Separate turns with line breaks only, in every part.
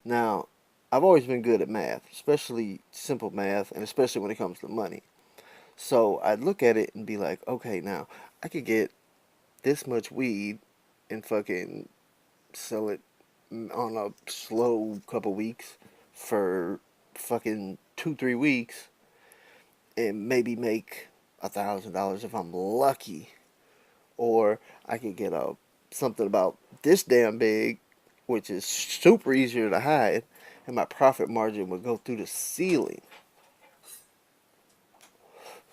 Now, I've always been good at math, especially simple math, and especially when it comes to money. So I'd look at it and be like, okay, now I could get this much weed and fucking sell it on a slow couple weeks for fucking 2 3 weeks and maybe make $1,000 if I'm lucky. Or I could get a something about this damn big, which is super easier to hide, and my profit margin would go through the ceiling.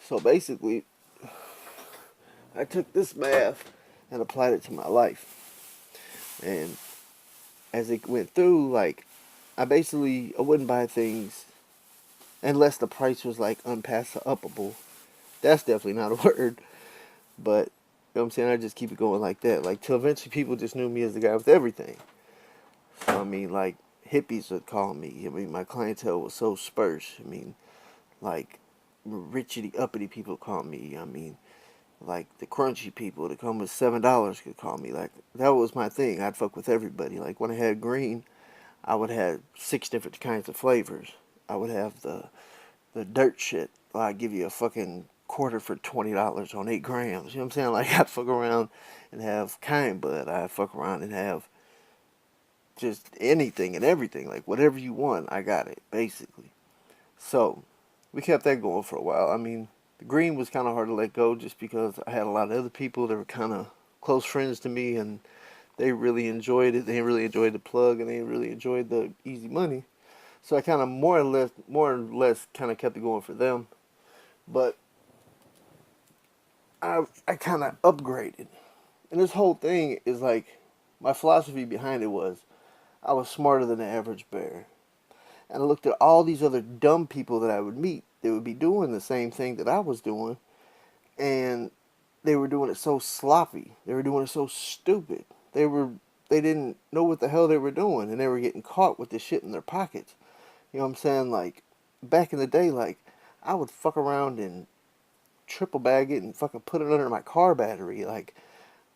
So basically, I took this math and applied it to my life. And as it went through, like, I wouldn't buy things unless the price was like unpassable. That's definitely not a word, but you know what I'm saying? I just keep it going like that. Like, till eventually people just knew me as the guy with everything. So, I mean, like, hippies would call me. I mean, my clientele was so sparse. I mean, like, richity uppity people call me. I mean, like, the crunchy people that come with $7 could call me. Like, that was my thing. I'd fuck with everybody. Like, when I had green, I would have 6 different kinds of flavors. I would have the dirt shit. I'd give you a fucking quarter for $20 on 8 grams. You know what I'm saying? Like, I'd fuck around and have kind bud. I'd fuck around and have just anything and everything. Like, whatever you want, I got it, basically. So, we kept that going for a while. I mean, the green was kind of hard to let go just because I had a lot of other people that were kind of close friends to me, and they really enjoyed it. They really enjoyed the plug, and they really enjoyed the easy money. So I kind of more or less kind of kept it going for them. But I kind of upgraded. And this whole thing is like, my philosophy behind it was I was smarter than the average bear. And I looked at all these other dumb people that I would meet. They would be doing the same thing that I was doing, and they were doing it so sloppy. They were doing it so stupid. They didn't know what the hell they were doing, and they were getting caught with this shit in their pockets. You know what I'm saying? Like, back in the day, like, I would fuck around and triple bag it and fucking put it under my car battery. Like,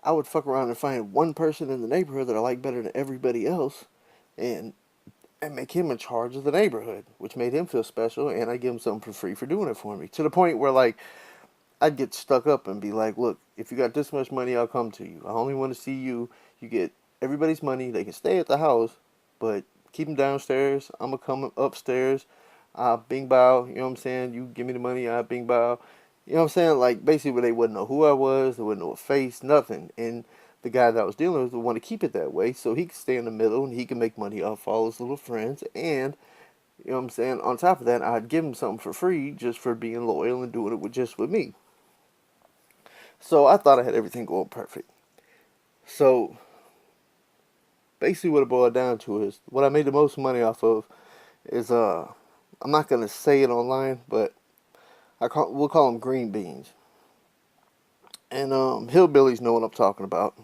I would fuck around and find one person in the neighborhood that I like better than everybody else, and make him in charge of the neighborhood, which made him feel special, and I give him something for free for doing it for me. To the point where, like, I'd get stuck up and be like, look, if you got this much money, I'll come to you. I only want to see you. You get everybody's money. They can stay at the house, but keep them downstairs. I'm going to come upstairs. Bing bow. You know what I'm saying? You give me the money, I bing bow. You know what I'm saying? Like, basically, they wouldn't know who I was. They wouldn't know a face, nothing. And the guy that I was dealing with would want to keep it that way so he could stay in the middle and he could make money off all his little friends. And, you know what I'm saying? On top of that, I'd give him something for free just for being loyal and doing it just with me. So I thought I had everything going perfect. So basically, what it boiled down to is what I made the most money off of is I'm not gonna say it online, but we'll call them green beans. And hillbillies know what I'm talking about.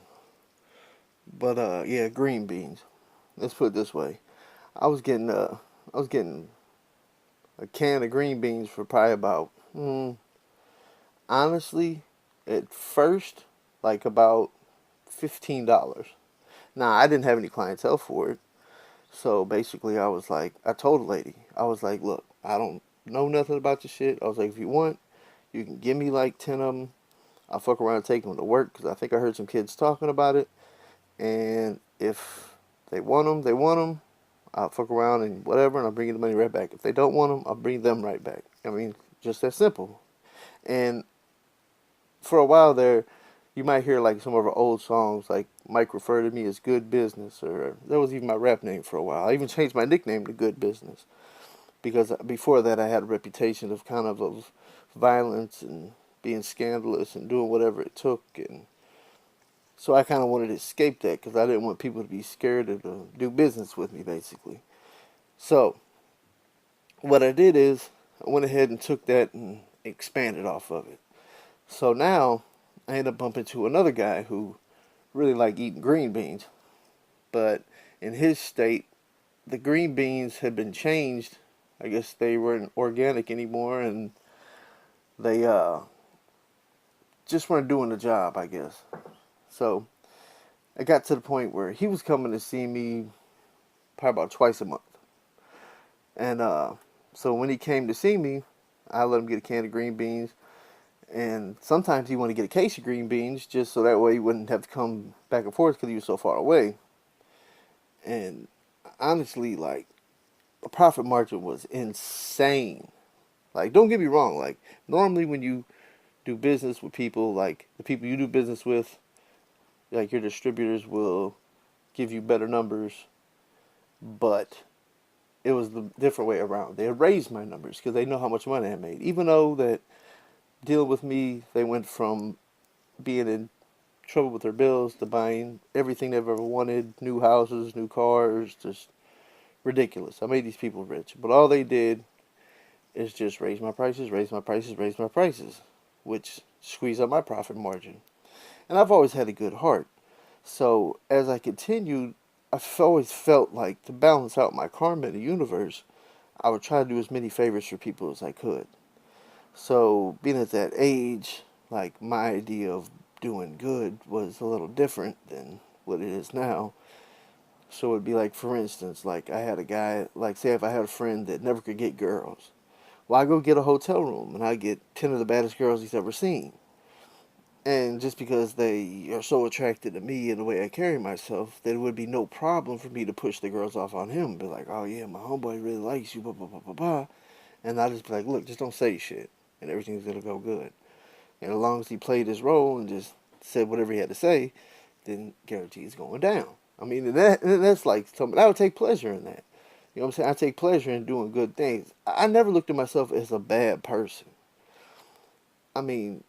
But yeah, green beans. Let's put it this way: I was getting a can of green beans for probably about honestly, at first, like about $15. Now I didn't have any clientele for it. So basically, I told the lady, I was like, look, I don't know nothing about this shit. I was like, if you want, you can give me like 10 of them. I'll fuck around and take them to work because I think I heard some kids talking about it. And if they want them, they want them. I'll fuck around and whatever, and I'll bring you the money right back. If they don't want them, I'll bring them right back. I mean, just that simple. And for a while there, you might hear like some of our old songs, like Mike referred to me as Good Business, or that was even my rap name for a while. I even changed my nickname to Good Business because before that I had a reputation of violence and being scandalous and doing whatever it took, and so I kind of wanted to escape that because I didn't want people to be scared to do business with me, basically. So what I did is I went ahead and took that and expanded off of it. So now I ended up bumping into another guy who really liked eating green beans, but in his state, the green beans had been changed. I guess they weren't organic anymore, and they just weren't doing the job, I guess. So it got to the point where he was coming to see me probably about twice a month. And so when he came to see me, I let him get a can of green beans. And sometimes he wanted to get a case of green beans just so that way he wouldn't have to come back and forth because he was so far away. And honestly, like, the profit margin was insane. Like, don't get me wrong. Like, normally when you do business with people, like the people you do business with, like your distributors will give you better numbers, but it was the different way around. They had raised my numbers because they know how much money I made. Even though that dealing with me, they went from being in trouble with their bills to buying everything they've ever wanted, new houses, new cars, just ridiculous. I made these people rich, but all they did is just raise my prices, raise my prices, raise my prices, which squeezed up my profit margin. And I've always had a good heart. So as I continued, I've always felt like to balance out my karma in the universe, I would try to do as many favors for people as I could. So being at that age, like my idea of doing good was a little different than what it is now. So it'd be like, for instance, like I had a guy, like say if I had a friend that never could get girls, well I go get a hotel room and I get 10 of the baddest girls he's ever seen. And just because they are so attracted to me and the way I carry myself, there would be no problem for me to push the girls off on him. Be like, oh yeah, my homeboy really likes you, blah, blah, blah, blah, blah. And I just be like, look, just don't say shit. And everything's going to go good. And as long as he played his role and just said whatever he had to say, then guarantee it's going down. I mean, that's like something, I would take pleasure in that. You know what I'm saying? I take pleasure in doing good things. I never looked at myself as a bad person. I mean,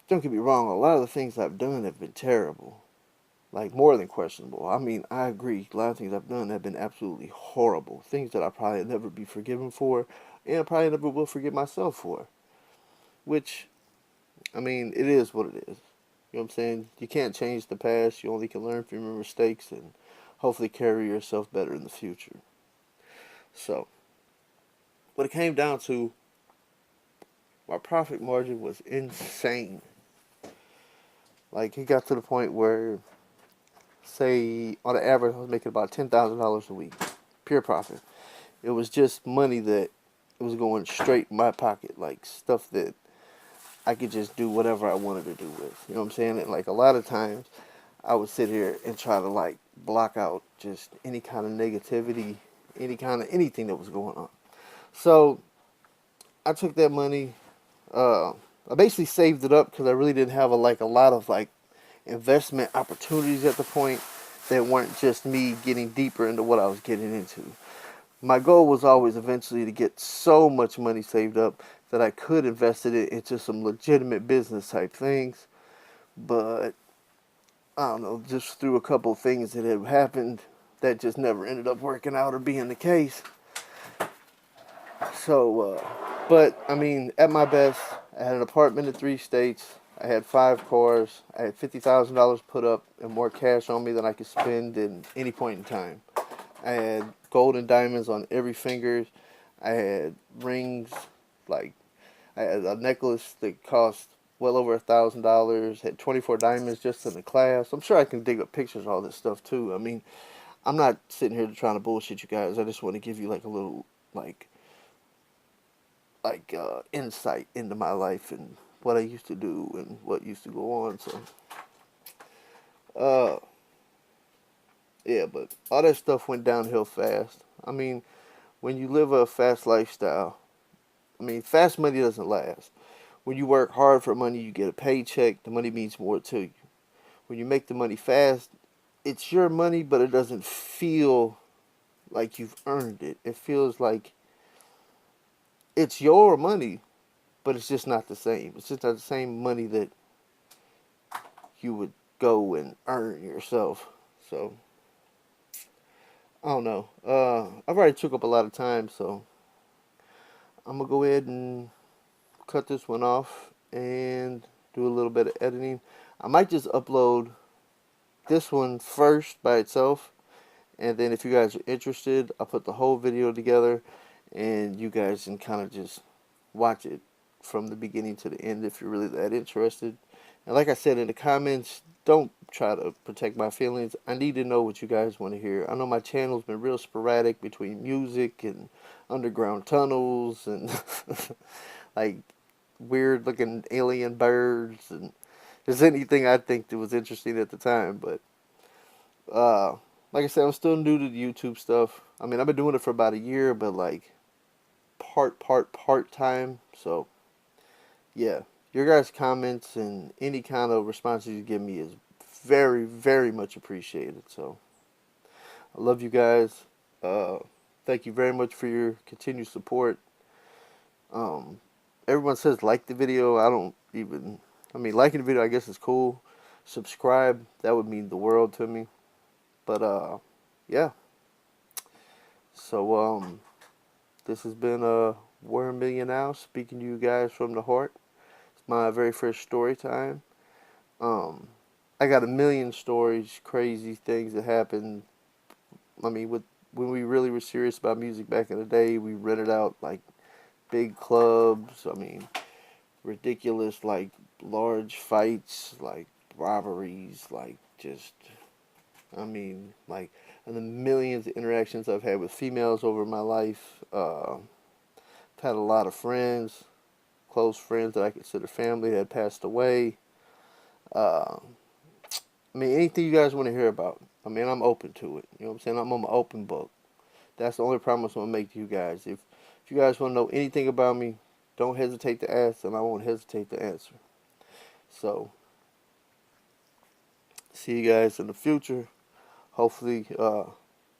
don't get me wrong, a lot of the things I've done have been terrible. Like, more than questionable. I mean, I agree. A lot of things I've done have been absolutely horrible. Things that I probably never be forgiven for, and I probably never will forgive myself for. Which, I mean, it is what it is. You know what I'm saying? You can't change the past. You only can learn from your mistakes and hopefully carry yourself better in the future. So, what it came down to, my profit margin was insane. Like, it got to the point where, say, on the average, I was making about $10,000 a week. Pure profit. It was just money that was going straight in my pocket. Like, stuff that I could just do whatever I wanted to do with. You know what I'm saying? And, like, a lot of times, I would sit here and try to, like, block out just any kind of negativity, any kind of anything that was going on. So, I took that money. I basically saved it up because I really didn't have a lot of like investment opportunities at the point that weren't just me getting deeper into what I was getting into. My goal was always eventually to get so much money saved up that I could invest it into some legitimate business type things. But I don't know, just through a couple of things that had happened that just never ended up working out or being the case. So, but I mean, at my best, I had an apartment in 3 states. I had 5 cars. I had $50,000 put up and more cash on me than I could spend in any point in time. I had gold and diamonds on every finger. I had rings, like I had a necklace that cost well over $1,000. Had 24 diamonds just in the class. I'm sure I can dig up pictures of all this stuff too. I mean, I'm not sitting here trying to bullshit you guys. I just want to give you like a little like insight into my life and what I used to do and what used to go on. So, uh, yeah, but all that stuff went downhill fast. I mean, when you live a fast lifestyle, I mean, fast money doesn't last. When you work hard for money, you get a paycheck. The money means more to you. When you make the money fast, it's your money, but it doesn't feel like you've earned it. It feels like it's your money, but it's just not the same. It's just not the same money that you would go and earn yourself. So, I don't know. I've already took up a lot of time, so I'm gonna go ahead and cut this one off and do a little bit of editing. I might just upload this one first by itself, and then if you guys are interested, I'll put the whole video together, and you guys can kind of just watch it from the beginning to the end if you're really that interested. And like I said in the comments, don't try to protect my feelings. I need to know what you guys want to hear. I know my channel's been real sporadic between music and underground tunnels and like weird looking alien birds and just anything I think that was interesting at the time. But uh, like I said, I'm still new to the YouTube stuff. I mean, I've been doing it for about a year, but like part time. So yeah, your guys' comments and any kind of responses you give me is very, very much appreciated. So I love you guys. Uh, Thank you very much for your continued support. Um, Everyone says like the video. I don't even. I mean, liking the video, I guess, is cool. Subscribe, that would mean the world to me. But yeah. So this has been We're a Million Now, speaking to you guys from the heart. It's my very first story time. Um, I got a million stories, crazy things that happened. I mean, when we really were serious about music back in the day, we rented out like big clubs. I mean, ridiculous, like large fights, like robberies, like just, I mean, like, and the millions of interactions I've had with females over my life. I've had a lot of friends, close friends that I consider family that had passed away. Uh, I mean, anything you guys want to hear about, I mean, I'm open to it. You know what I'm saying? I'm an open book. That's the only promise I'm going to make to you guys. If you guys want to know anything about me, don't hesitate to ask, and I won't hesitate to answer. So, see you guys in the future. Hopefully,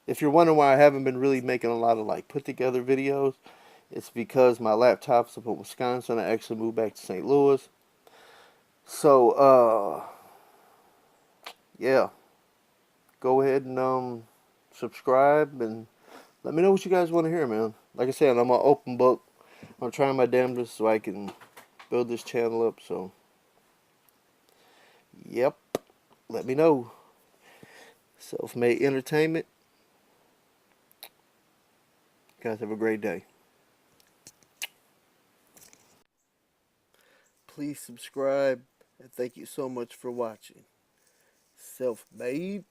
if you're wondering why I haven't been really making a lot of like put together videos, it's because my laptop's up in Wisconsin. I actually moved back to St. Louis. So, yeah, go ahead and subscribe and let me know what you guys want to hear, man. Like I said, I'm an open book. I'm trying my damnedest so I can build this channel up. So, yep, let me know. Self-made entertainment. You guys have a great day. Please subscribe and thank you so much for watching. Self-made